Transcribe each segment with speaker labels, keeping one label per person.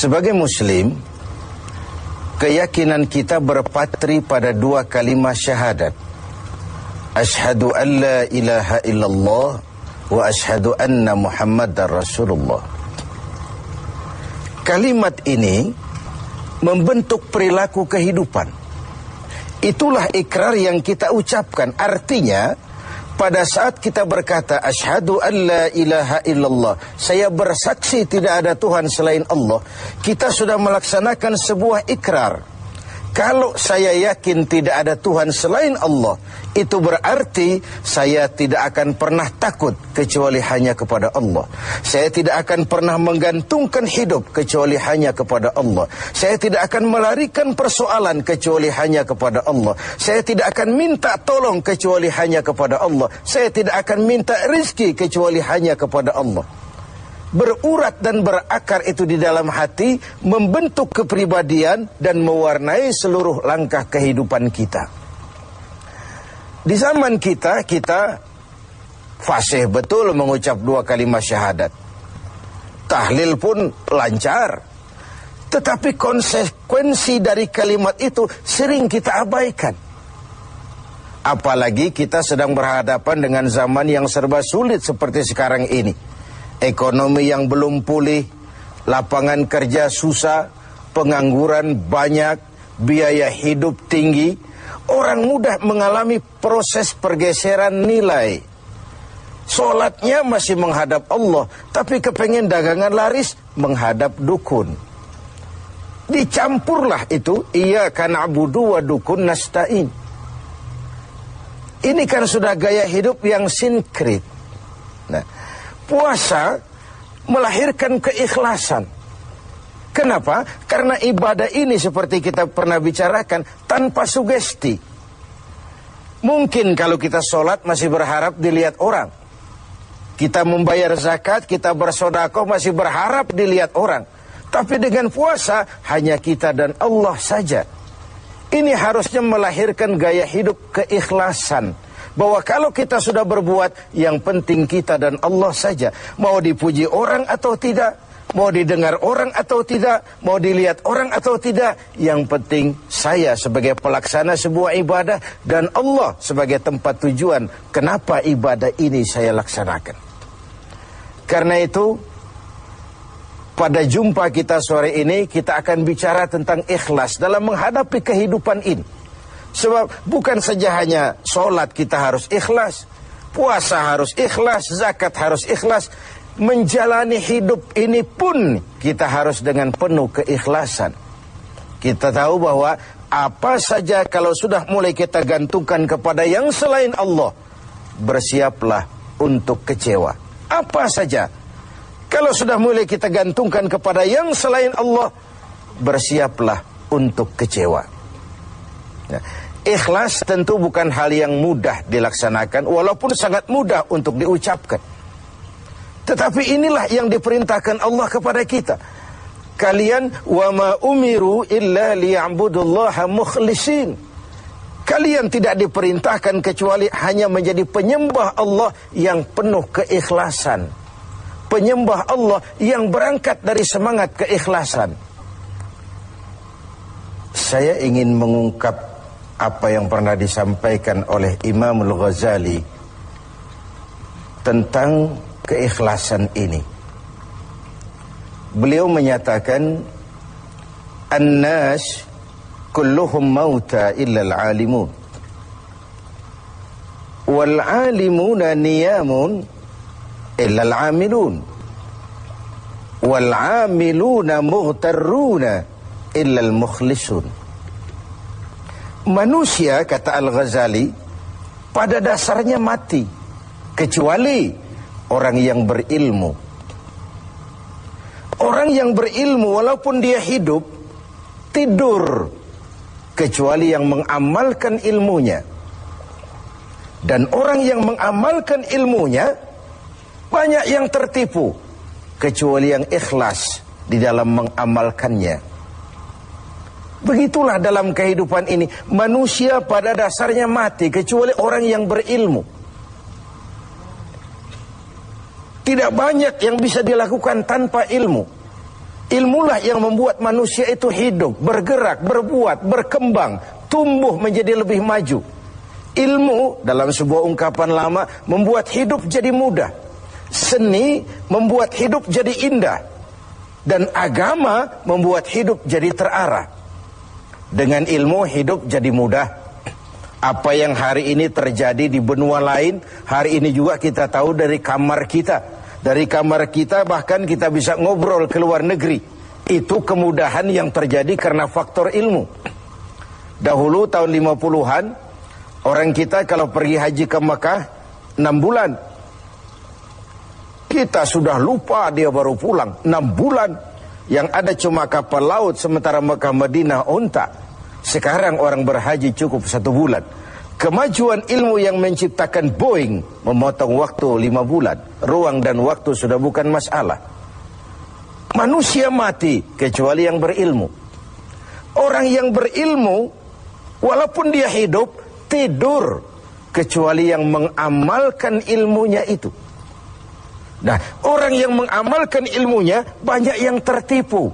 Speaker 1: Sebagai muslim, keyakinan kita berpatri pada dua kalimat syahadat. Asyhadu an la ilaha illallah wa asyhadu anna Muhammadar Rasulullah. Kalimat ini membentuk perilaku kehidupan. Itulah ikrar yang kita ucapkan. Artinya, pada saat kita berkata asyhadu an la ilaha illallah, saya bersaksi tidak ada Tuhan selain Allah, kita sudah melaksanakan sebuah ikrar. Kalau saya yakin tidak ada Tuhan selain Allah, itu berarti saya tidak akan pernah takut kecuali hanya kepada Allah. Saya tidak akan pernah menggantungkan hidup kecuali hanya kepada Allah. Saya tidak akan melarikan persoalan kecuali hanya kepada Allah. Saya tidak akan minta tolong kecuali hanya kepada Allah. Saya tidak akan minta rezeki kecuali hanya kepada Allah. Berurat dan berakar itu di dalam hati, membentuk kepribadian dan mewarnai seluruh langkah kehidupan kita. Di zaman kita fasih betul mengucap dua kalimat syahadat. Tahlil pun lancar. Tetapi konsekuensi dari kalimat itu sering kita abaikan. Apalagi kita sedang berhadapan dengan zaman yang serba sulit seperti sekarang ini. Ekonomi yang belum pulih, lapangan kerja susah, pengangguran banyak, biaya hidup tinggi. Orang mudah mengalami proses pergeseran nilai. Solatnya masih menghadap Allah, tapi kepengen dagangan laris menghadap dukun. Dicampurlah itu, iyyaka na'budu wa dukun nasta'in. Ini kan sudah gaya hidup yang sinkrit. Nah, puasa melahirkan keikhlasan. Kenapa? Karena ibadah ini seperti kita pernah bicarakan tanpa sugesti. Mungkin kalau kita sholat masih berharap dilihat orang. Kita membayar zakat, kita bersedekah masih berharap dilihat orang. Tapi dengan puasa hanya kita dan Allah saja. Ini harusnya melahirkan gaya hidup keikhlasan. Bahwa kalau kita sudah berbuat, yang penting kita dan Allah saja. Mau dipuji orang atau tidak, mau didengar orang atau tidak, mau dilihat orang atau tidak, yang penting saya sebagai pelaksana sebuah ibadah dan Allah sebagai tempat tujuan kenapa ibadah ini saya laksanakan. Karena itu, pada jumpa kita sore ini, kita akan bicara tentang ikhlas dalam menghadapi kehidupan ini. Sebab bukan saja hanya sholat kita harus ikhlas, puasa harus ikhlas, zakat harus ikhlas. Menjalani hidup ini pun kita harus dengan penuh keikhlasan. Kita tahu bahwa apa saja kalau sudah mulai kita gantungkan kepada yang selain Allah, bersiaplah untuk kecewa. Apa saja kalau sudah mulai kita gantungkan kepada yang selain Allah, bersiaplah untuk kecewa. Nah, ikhlas tentu bukan hal yang mudah dilaksanakan, walaupun sangat mudah untuk diucapkan. Tetapi inilah yang diperintahkan Allah kepada kita. Kalian wa ma umiru illa liya'budullaha mukhlisin. Kalian tidak diperintahkan kecuali hanya menjadi penyembah Allah yang penuh keikhlasan. Penyembah Allah yang berangkat dari semangat keikhlasan. Saya ingin mengungkap apa yang pernah disampaikan oleh Imam Al-Ghazali tentang keikhlasan ini. Beliau menyatakan, "An-nas kulluhum mauta illa al-alimun. Wal-alimuna niyamun illa al-amilun. Wal-amiluna mughtarruna illa al-mukhlisun." Manusia, kata Al-Ghazali, pada dasarnya mati, kecuali orang yang berilmu. Orang yang berilmu walaupun dia hidup, tidur, kecuali yang mengamalkan ilmunya. Dan orang yang mengamalkan ilmunya, banyak yang tertipu, kecuali yang ikhlas di dalam mengamalkannya. Begitulah dalam kehidupan ini, manusia pada dasarnya mati, kecuali orang yang berilmu. Tidak banyak yang bisa dilakukan tanpa ilmu. Ilmulah yang membuat manusia itu hidup, bergerak, berbuat, berkembang, tumbuh menjadi lebih maju. Ilmu dalam sebuah ungkapan lama membuat hidup jadi mudah. Seni membuat hidup jadi indah. Dan agama membuat hidup jadi terarah. Dengan ilmu hidup jadi mudah. Apa yang hari ini terjadi di benua lain, hari ini juga kita tahu dari kamar kita. Dari kamar kita bahkan kita bisa ngobrol ke luar negeri. Itu kemudahan yang terjadi karena faktor ilmu. Dahulu tahun 50-an, orang kita kalau pergi haji ke Mekah 6 bulan. Kita sudah lupa dia baru pulang 6 bulan. Yang ada cuma kapal laut, sementara Mekah Madinah unta. Sekarang orang berhaji cukup 1 bulan. Kemajuan ilmu yang menciptakan Boeing memotong waktu 5 bulan. Ruang dan waktu sudah bukan masalah. Manusia mati kecuali yang berilmu. Orang yang berilmu walaupun dia hidup tidur kecuali yang mengamalkan ilmunya itu. Nah, orang yang mengamalkan ilmunya banyak yang tertipu.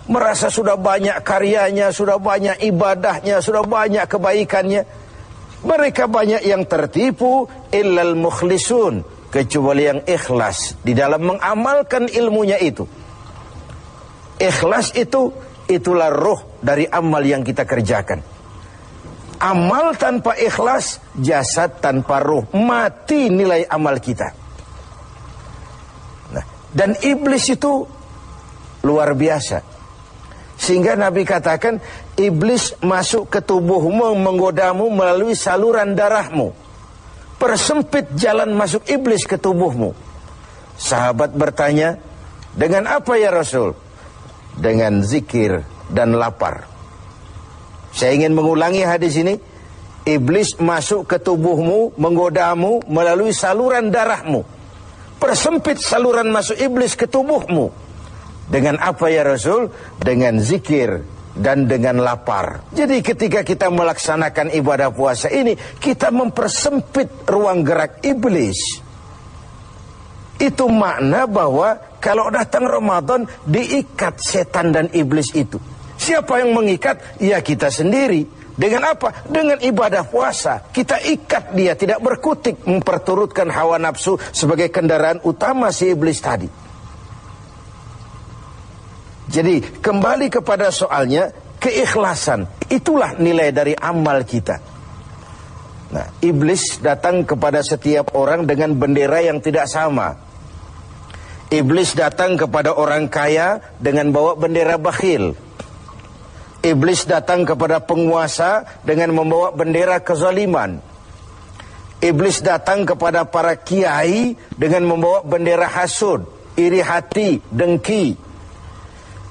Speaker 1: Merasa sudah banyak karyanya, sudah banyak ibadahnya, sudah banyak kebaikannya. Mereka banyak yang tertipu, illal mukhlisun, kecuali yang ikhlas di dalam mengamalkan ilmunya itu. Ikhlas itu, itulah ruh dari amal yang kita kerjakan. Amal tanpa ikhlas, jasad tanpa ruh, mati nilai amal kita. Nah, dan iblis itu luar biasa. Sehingga Nabi katakan, iblis masuk ke tubuhmu, menggodamu melalui saluran darahmu. Persempit jalan masuk iblis ke tubuhmu. Sahabat bertanya, dengan apa ya Rasul? Dengan zikir dan lapar. Saya ingin mengulangi hadis ini. Iblis masuk ke tubuhmu, menggodamu melalui saluran darahmu. Persempit saluran masuk iblis ke tubuhmu. Dengan apa ya Rasul? Dengan zikir dan dengan lapar. Jadi ketika kita melaksanakan ibadah puasa ini, kita mempersempit ruang gerak iblis. Itu makna bahwa kalau datang Ramadan, diikat setan dan iblis itu. Siapa yang mengikat? Ya kita sendiri. Dengan apa? Dengan ibadah puasa. Kita ikat dia, tidak berkutik, memperturutkan hawa nafsu sebagai kendaraan utama si iblis tadi. Jadi kembali kepada soalnya, keikhlasan itulah nilai dari amal kita. Nah, iblis datang kepada setiap orang dengan bendera yang tidak sama. Iblis datang kepada orang kaya dengan bawa bendera bakhil. Iblis datang kepada penguasa dengan membawa bendera kezaliman. Iblis datang kepada para kiai dengan membawa bendera hasud, iri hati, dengki.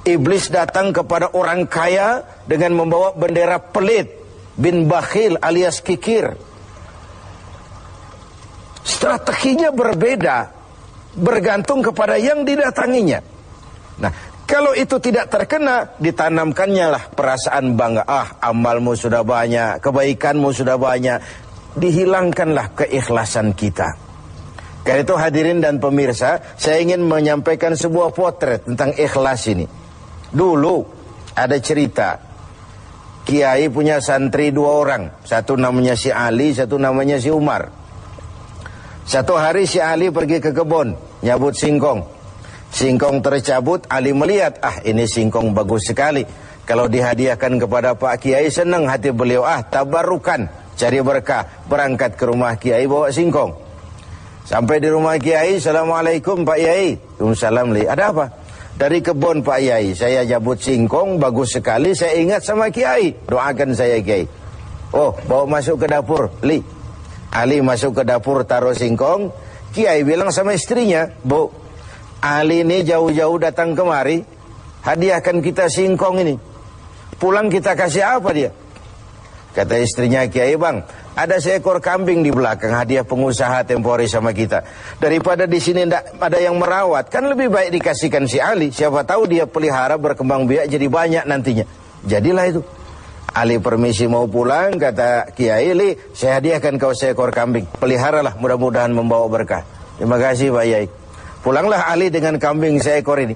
Speaker 1: Iblis datang kepada orang kaya dengan membawa bendera pelit, bin bakhil alias kikir. Strateginya berbeda, bergantung kepada yang didatanginya. Nah, kalau itu tidak terkena, ditanamkannya lah perasaan bangga. Amalmu sudah banyak, kebaikanmu sudah banyak. Dihilangkanlah keikhlasan kita. Karena itu hadirin dan pemirsa, saya ingin menyampaikan sebuah potret tentang ikhlas ini. Dulu ada cerita, kiai punya santri 2 orang. Satu namanya si Ali, satu namanya si Umar. Satu hari si Ali pergi ke kebun, nyabut singkong. Singkong tercabut, Ali melihat, ini singkong bagus sekali. Kalau dihadiahkan kepada Pak Kiai, senang hati beliau. Tabarukan, cari berkah. Berangkat ke rumah Kiai, bawa singkong. Sampai di rumah Kiai, Assalamualaikum Pak Kiai. Waalaikumsalam. Ada apa? Dari kebun Pak Kiai, saya jabut singkong, bagus sekali, saya ingat sama Kiai. Doakan saya Kiai. Bawa masuk ke dapur, Li. Ali masuk ke dapur, taruh singkong. Kiai bilang sama istrinya, Bu, Ali ini jauh-jauh datang kemari, hadiahkan kita singkong ini. Pulang kita kasih apa dia? Kata istrinya Kiai, Bang, ada seekor kambing di belakang, hadiah pengusaha tempo hari sama kita. Daripada di sini tidak ada yang merawat, kan lebih baik dikasihkan si Ali. Siapa tahu dia pelihara berkembang biak jadi banyak nantinya. Jadilah itu. Ali permisi mau pulang, kata Kiai, Li, saya hadiahkan kau seekor kambing. Peliharalah, mudah-mudahan membawa berkah. Terima kasih Pak Kiai. Pulanglah Ali dengan kambing seekor ini.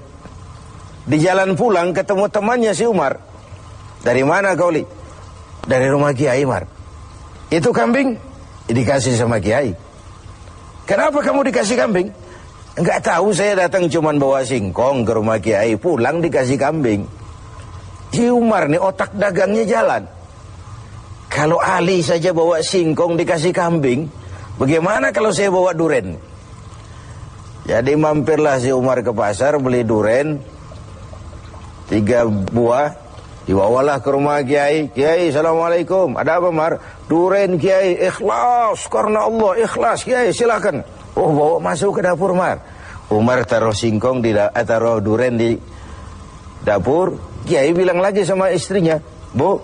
Speaker 1: Di jalan pulang ketemu temannya si Umar. Dari mana kau, Li? Dari rumah Kiai Umar. Itu kambing dikasih sama Kiai. Kenapa kamu dikasih kambing? Enggak tahu, saya datang cuman bawa singkong ke rumah Kiai, pulang dikasih kambing. Si Umar nih otak dagangnya jalan. Kalau Ali saja bawa singkong dikasih kambing, bagaimana kalau saya bawa duren? Jadi mampirlah si Umar ke pasar beli duren 3 buah, dibawalah ke rumah Kiai. Kiai, assalamualaikum. Ada apa, Mar? Duren, Kiai. Ikhlas karena Allah, ikhlas. Kiai, silakan. Oh, bawa masuk ke dapur, Mar. Umar taruh singkong taruh duren di dapur. Kiai bilang lagi sama istrinya, Bu,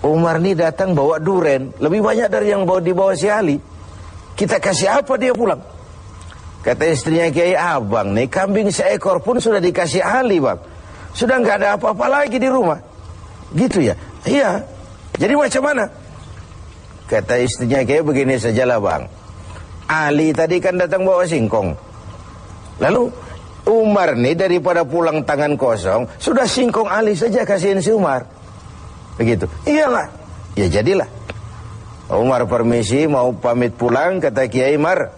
Speaker 1: Umar nih datang bawa duren lebih banyak dari yang dibawa si Ali. Kita kasih apa dia pulang? Kata istrinya Kiai, abang nih kambing seekor pun sudah dikasih Ali, Bang. Sudah nggak ada apa-apa lagi di rumah. Gitu ya? Iya. Jadi macam mana? Kata istrinya Kiai, begini sajalah, Bang. Ali tadi kan datang bawa singkong. Lalu Umar nih daripada pulang tangan kosong, sudah singkong Ali saja kasihin si Umar. Begitu. Iyalah. Ya jadilah. Umar permisi mau pamit pulang, kata Kiai, Mar,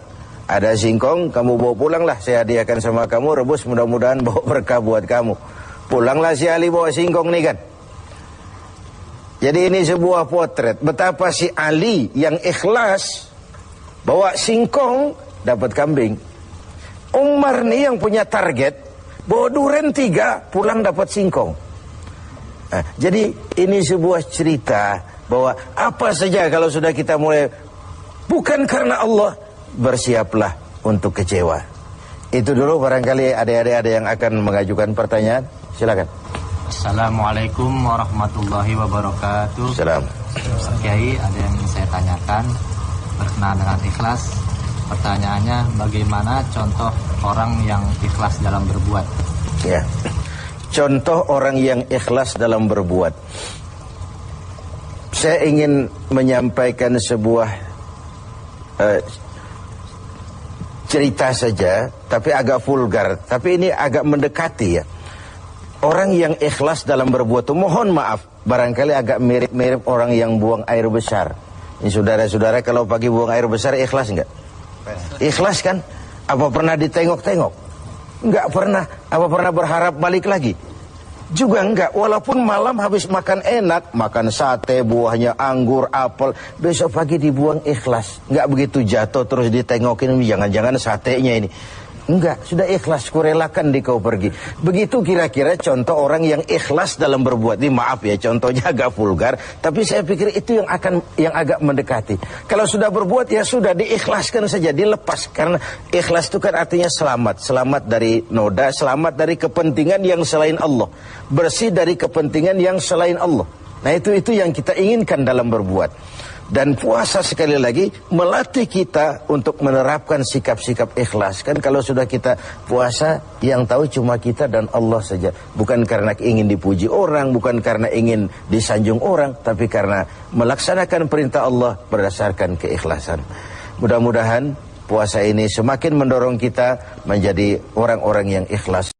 Speaker 1: ada singkong, kamu bawa pulanglah, saya hadiahkan sama kamu, rebus, mudah-mudahan bawa berkah buat kamu. Pulanglah si Ali bawa singkong nih kan. Jadi ini sebuah potret betapa si Ali yang ikhlas bawa singkong dapat kambing. Umar nih yang punya target bawa duren 3 pulang dapat singkong. Nah, jadi ini sebuah cerita bahwa apa saja kalau sudah kita mulai bukan karena Allah, bersiaplah untuk kecewa. Itu dulu, barangkali adik-adik ada yang akan mengajukan pertanyaan. Silakan.
Speaker 2: Assalamualaikum warahmatullahi wabarakatuh.
Speaker 1: Salam.
Speaker 2: Ustaz Kiai, ada yang ingin saya tanyakan berkenaan dengan ikhlas. Pertanyaannya, bagaimana contoh orang yang ikhlas dalam berbuat?
Speaker 1: Ya. Contoh orang yang ikhlas dalam berbuat. Saya ingin menyampaikan sebuah cerita saja, tapi agak vulgar, tapi ini agak mendekati ya. Orang yang ikhlas dalam berbuat itu, mohon maaf, barangkali agak mirip-mirip orang yang buang air besar. Ini saudara-saudara, kalau pagi buang air besar ikhlas enggak? Ikhlas kan? Apa pernah ditengok-tengok? Enggak pernah. Apa pernah berharap balik lagi? Juga enggak. Walaupun malam habis makan enak, makan sate, buahnya anggur, apel, besok pagi dibuang ikhlas. Enggak begitu jatuh terus ditengokin, jangan-jangan satenya ini. Enggak, sudah ikhlas, kurelakan di kau pergi. Begitu kira-kira contoh orang yang ikhlas dalam berbuat. Ini maaf ya, contohnya agak vulgar, tapi saya pikir itu yang agak mendekati. Kalau sudah berbuat ya sudah diikhlaskan saja, dilepas, karena ikhlas itu kan artinya selamat, selamat dari noda, selamat dari kepentingan yang selain Allah, bersih dari kepentingan yang selain Allah. Nah itu yang kita inginkan dalam berbuat. Dan puasa sekali lagi melatih kita untuk menerapkan sikap-sikap ikhlas. Kan kalau sudah kita puasa, yang tahu cuma kita dan Allah saja. Bukan karena ingin dipuji orang, bukan karena ingin disanjung orang, tapi karena melaksanakan perintah Allah berdasarkan keikhlasan. Mudah-mudahan puasa ini semakin mendorong kita menjadi orang-orang yang ikhlas.